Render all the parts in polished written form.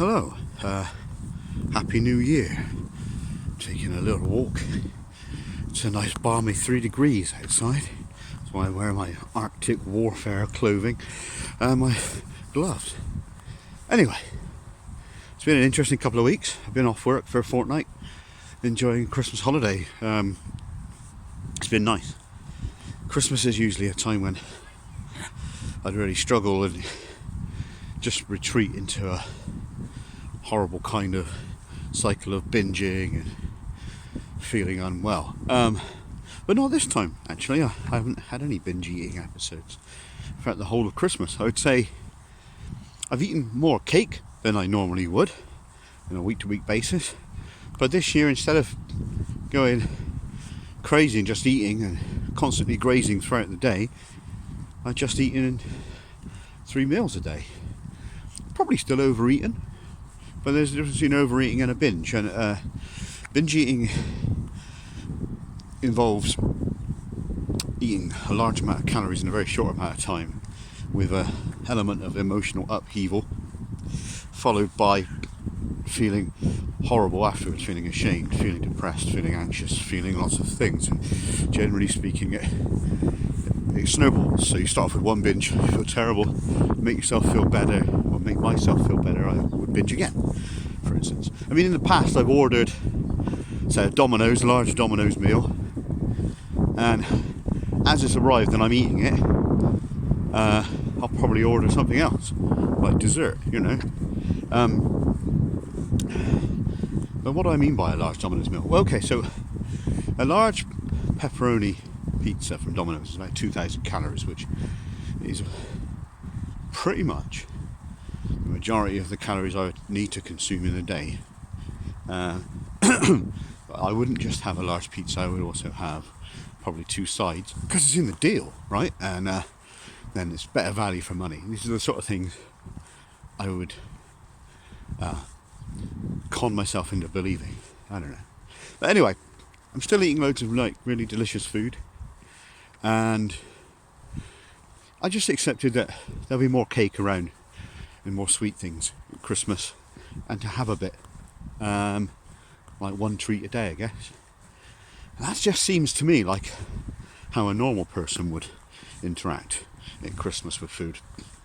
Hello, Happy New Year. Taking a little walk. It's a nice balmy 3 degrees outside. That's why I wear my Arctic warfare clothing and my gloves. Anyway, it's been an interesting couple of weeks. I've been off work for a fortnight, enjoying Christmas holiday. It's been nice. Christmas is usually a time when I'd really struggle and just retreat into a horrible kind of cycle of binging and feeling unwell. But not this time, actually. I haven't had any binge eating episodes throughout the whole of Christmas. I would say I've eaten more cake than I normally would on a week-to-week basis. But this year, instead of going crazy and just eating and constantly grazing throughout the day, I've just eaten 3 meals a day. Probably still overeaten, but there's a difference between overeating and a binge. And binge eating involves eating a large amount of calories in a very short amount of time, with an element of emotional upheaval, followed by feeling horrible afterwards, feeling ashamed, feeling depressed, feeling anxious, feeling lots of things. And generally speaking, it snowballs. So you start off with one binge, you feel terrible, make yourself feel better, or make myself feel better, I would binge again, for instance. I mean, in the past I've ordered, say, a large Domino's meal, and as it's arrived and I'm eating it, I'll probably order something else, like dessert, But what do I mean by a large Domino's meal? Well, okay, so a large pepperoni pizza from Domino's is about 2,000 calories, which is pretty much the majority of the calories I would need to consume in a day. But I wouldn't just have a large pizza, I would also have probably 2 sides, because it's in the deal, right? And then it's better value for money. These are the sort of things I would con myself into believing. I don't know. But anyway, I'm still eating loads of really delicious food, and I just accepted that there'll be more cake around and more sweet things at Christmas, and to have a bit, like one treat a day, I guess. And that just seems to me like how a normal person would interact at Christmas with food.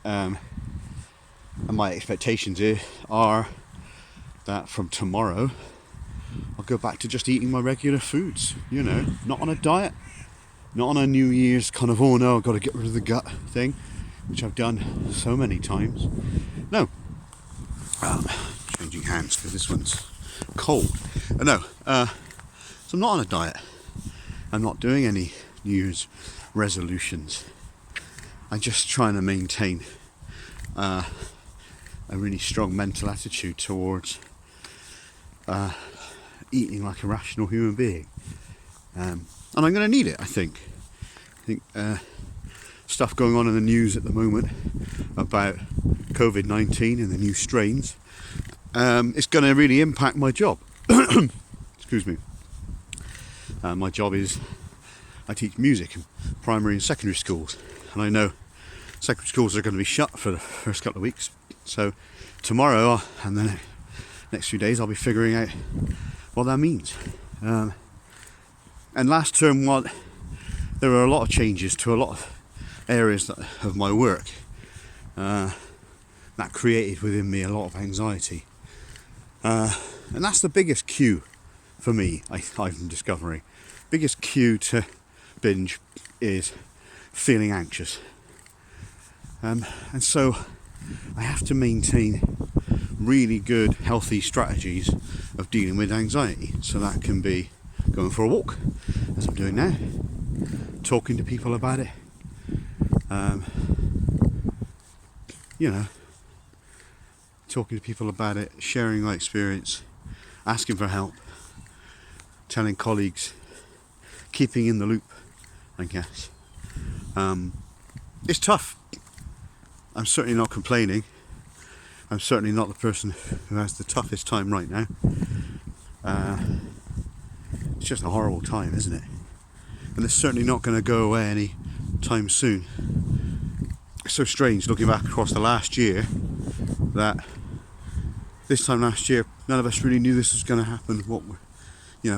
And my expectations are that from tomorrow I'll go back to just eating my regular foods, not on a diet, not on a New Year's kind of, oh no, I've got to get rid of the gut thing, which I've done so many times. No. Changing hands because this one's cold. No. So I'm not on a diet. I'm not doing any New Year's resolutions. I'm just trying to maintain a really strong mental attitude towards eating like a rational human being. And I'm going to need it, I think. Stuff going on in the news at the moment about COVID-19 and the new strains, it's going to really impact my job. Excuse me. My job is, I teach music in primary and secondary schools, and I know secondary schools are going to be shut for the first couple of weeks. So tomorrow and the next few days I'll be figuring out what that means. And last term, there were a lot of changes to a lot of areas of my work that created within me a lot of anxiety. And that's the biggest cue for me, I'm discovering. Biggest cue to binge is feeling anxious. And so I have to maintain really good, healthy strategies of dealing with anxiety. So that can be going for a walk, as I'm doing now, talking to people about it, talking to people about it, sharing my experience, asking for help, telling colleagues, keeping in the loop, I guess. It's tough. I'm certainly not complaining. I'm certainly not the person who has the toughest time right now. It's just a horrible time, isn't it? And it's certainly not going to go away any time soon. It's so strange looking back across the last year that this time last year, none of us really knew this was going to happen.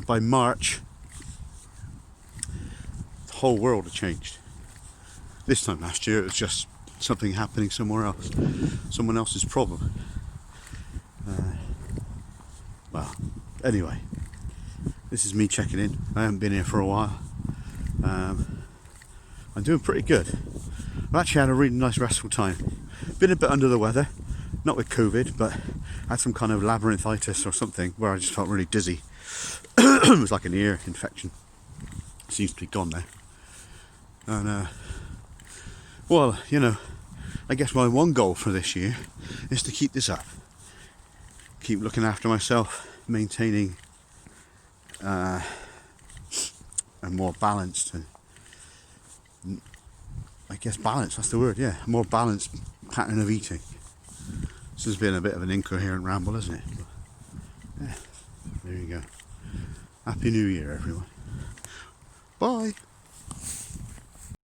By March, the whole world had changed. This time last year, it was just something happening somewhere else, someone else's problem. Well, anyway, this is me checking in. I haven't been here for a while. I'm doing pretty good. I've actually had a really nice restful time. Been a bit under the weather, not with COVID, but had some kind of labyrinthitis or something where I just felt really dizzy. It was like an ear infection. Seems to be gone now. And I guess my one goal for this year is to keep this up. Keep looking after myself, maintaining a more balanced and balance, that's the word, yeah. A more balanced pattern of eating. This has been a bit of an incoherent ramble, hasn't it? But, yeah, there you go. Happy New Year, everyone. Bye.